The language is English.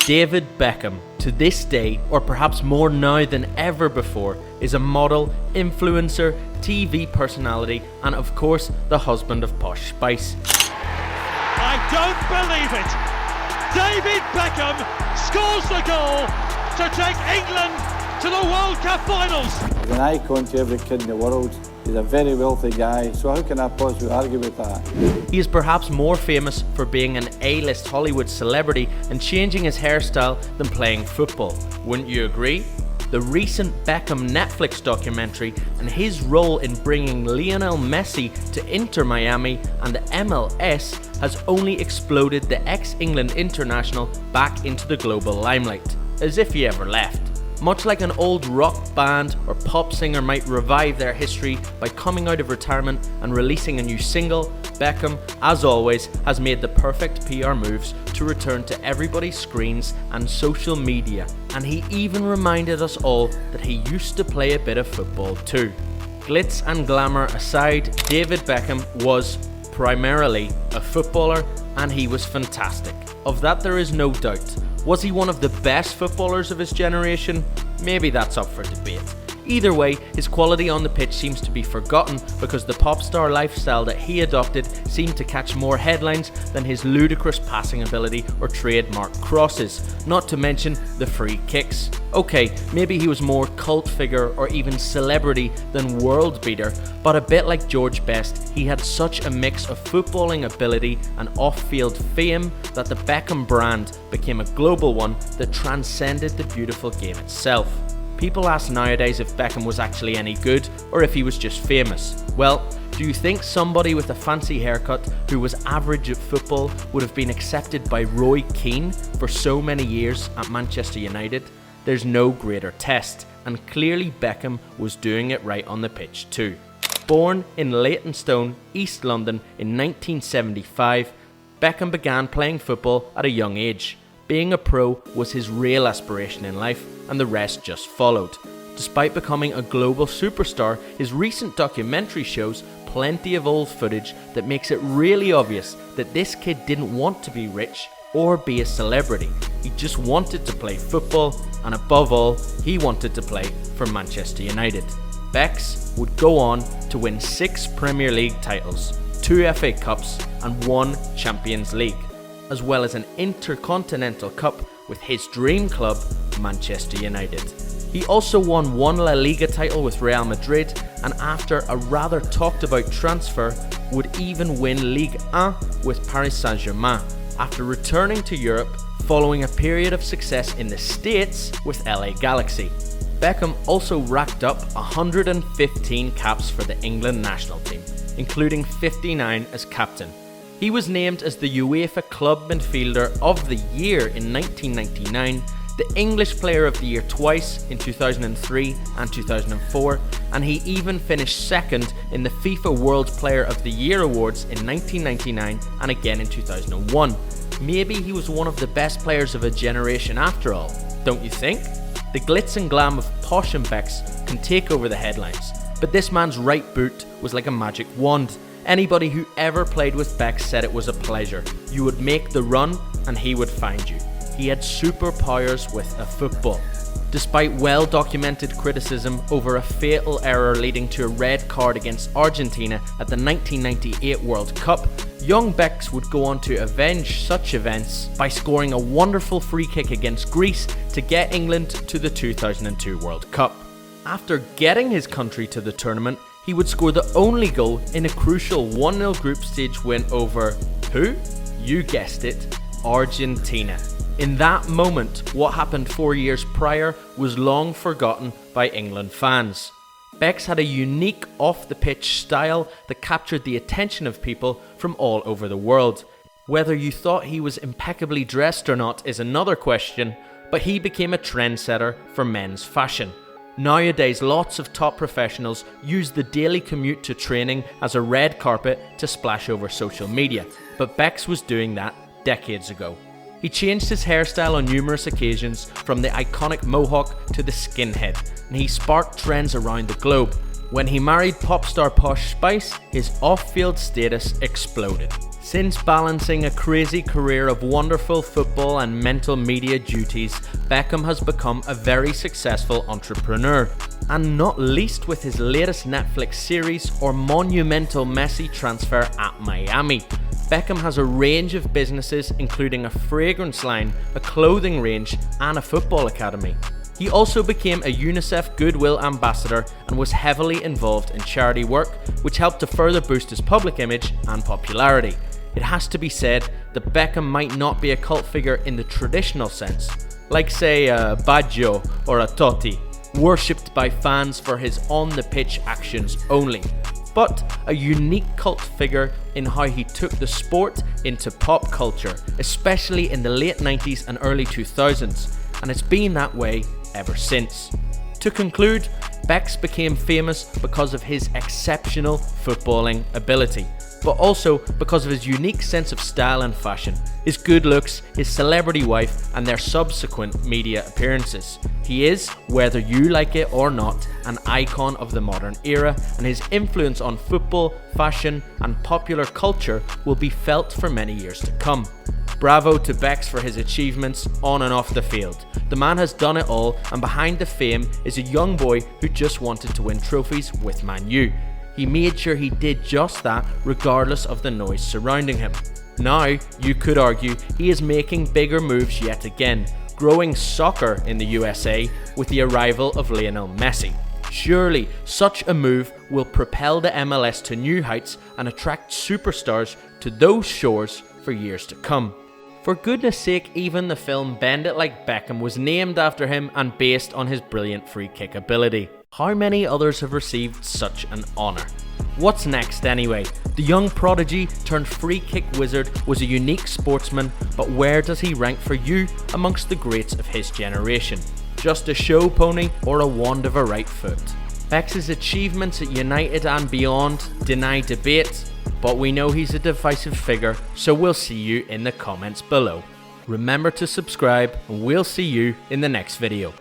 David Beckham, to this day, or perhaps more now than ever before, is a model, influencer, TV personality, and of course, the husband of Posh Spice. I don't believe it! David Beckham scores the goal to take England to the World Cup finals! He's an icon to every kid in the world. He's a very wealthy guy, so how can I possibly argue with that? He is perhaps more famous for being an A-list Hollywood celebrity and changing his hairstyle than playing football. Wouldn't you agree? The recent Beckham Netflix documentary and his role in bringing Lionel Messi to Inter Miami and the MLS has only exploded the ex-England international back into the global limelight, as if he ever left. Much like an old rock band or pop singer might revive their history by coming out of retirement and releasing a new single, Beckham, as always, has made the perfect PR moves to return to everybody's screens and social media. And he even reminded us all that he used to play a bit of football too. Glitz and glamour aside, David Beckham was primarily a footballer, and he was fantastic. Of that there is no doubt. Was he one of the best footballers of his generation? Maybe that's up for debate. Either way, his quality on the pitch seems to be forgotten because the pop star lifestyle that he adopted seemed to catch more headlines than his ludicrous passing ability or trademark crosses, not to mention the free kicks. Okay, maybe he was more cult figure or even celebrity than world beater, but a bit like George Best, he had such a mix of footballing ability and off-field fame that the Beckham brand became a global one that transcended the beautiful game itself. People ask nowadays if Beckham was actually any good or if he was just famous. Well, do you think somebody with a fancy haircut who was average at football would have been accepted by Roy Keane for so many years at Manchester United? There's no greater test, and clearly Beckham was doing it right on the pitch too. Born in Leytonstone, East London in 1975, Beckham began playing football at a young age. Being a pro was his real aspiration in life, and the rest just followed. Despite becoming a global superstar, his recent documentary shows plenty of old footage that makes it really obvious that this kid didn't want to be rich or be a celebrity. He just wanted to play football, and above all, he wanted to play for Manchester United. Becks would go on to win 6 Premier League titles, 2 FA Cups and 1 Champions League, as well as an Intercontinental Cup with his dream club, Manchester United. He also won 1 La Liga title with Real Madrid, and after a rather talked about transfer, would even win Ligue 1 with Paris Saint-Germain, after returning to Europe following a period of success in the States with LA Galaxy. Beckham also racked up 115 caps for the England national team, including 59 as captain. He was named as the UEFA Club Midfielder of the Year in 1999, the English Player of the Year twice in 2003 and 2004, and he even finished second in the FIFA World Player of the Year awards in 1999 and again in 2001. Maybe he was one of the best players of a generation after all, don't you think? The glitz and glam of Posh and Becks can take over the headlines, but this man's right boot was like a magic wand. Anybody who ever played with Becks said it was a pleasure. You would make the run and he would find you. He had superpowers with a football. Despite well-documented criticism over a fatal error leading to a red card against Argentina at the 1998 World Cup, young Becks would go on to avenge such events by scoring a wonderful free kick against Greece to get England to the 2002 World Cup. After getting his country to the tournament, he would score the only goal in a crucial 1-0 group stage win over who? You guessed it, Argentina. In that moment, what happened 4 years prior was long forgotten by England fans. Becks had a unique off-the-pitch style that captured the attention of people from all over the world. Whether you thought he was impeccably dressed or not is another question, but he became a trendsetter for men's fashion. Nowadays, lots of top professionals use the daily commute to training as a red carpet to splash over social media, but Becks was doing that decades ago. He changed his hairstyle on numerous occasions, from the iconic mohawk to the skinhead, and he sparked trends around the globe. When he married pop star Posh Spice, his off-field status exploded. Since balancing a crazy career of wonderful football and mental media duties, Beckham has become a very successful entrepreneur, and not least with his latest Netflix series or monumental Messi transfer at Miami. Beckham has a range of businesses including a fragrance line, a clothing range and a football academy. He also became a UNICEF Goodwill Ambassador and was heavily involved in charity work, which helped to further boost his public image and popularity. It has to be said that Beckham might not be a cult figure in the traditional sense, like say a Baggio or a Totti, worshipped by fans for his on-the-pitch actions only, but a unique cult figure in how he took the sport into pop culture, especially in the late 90s and early 2000s, and it's been that way ever since. To conclude, Bex became famous because of his exceptional footballing ability, but also because of his unique sense of style and fashion, his good looks, his celebrity wife, and their subsequent media appearances. He is, whether you like it or not, an icon of the modern era, and his influence on football, fashion, and popular culture will be felt for many years to come. Bravo to Bex for his achievements on and off the field. The man has done it all, and behind the fame is a young boy who just wanted to win trophies with Man U. He made sure he did just that regardless of the noise surrounding him. Now, you could argue he is making bigger moves yet again, growing soccer in the USA with the arrival of Lionel Messi. Surely, such a move will propel the MLS to new heights and attract superstars to those shores for years to come. For goodness sake, even the film Bend It Like Beckham was named after him and based on his brilliant free kick ability. How many others have received such an honour? What's next anyway? The young prodigy turned free kick wizard was a unique sportsman, but where does he rank for you amongst the greats of his generation? Just a show pony or a wand of a right foot? Bex's achievements at United and beyond deny debate, but we know he's a divisive figure, so we'll see you in the comments below. Remember to subscribe and we'll see you in the next video.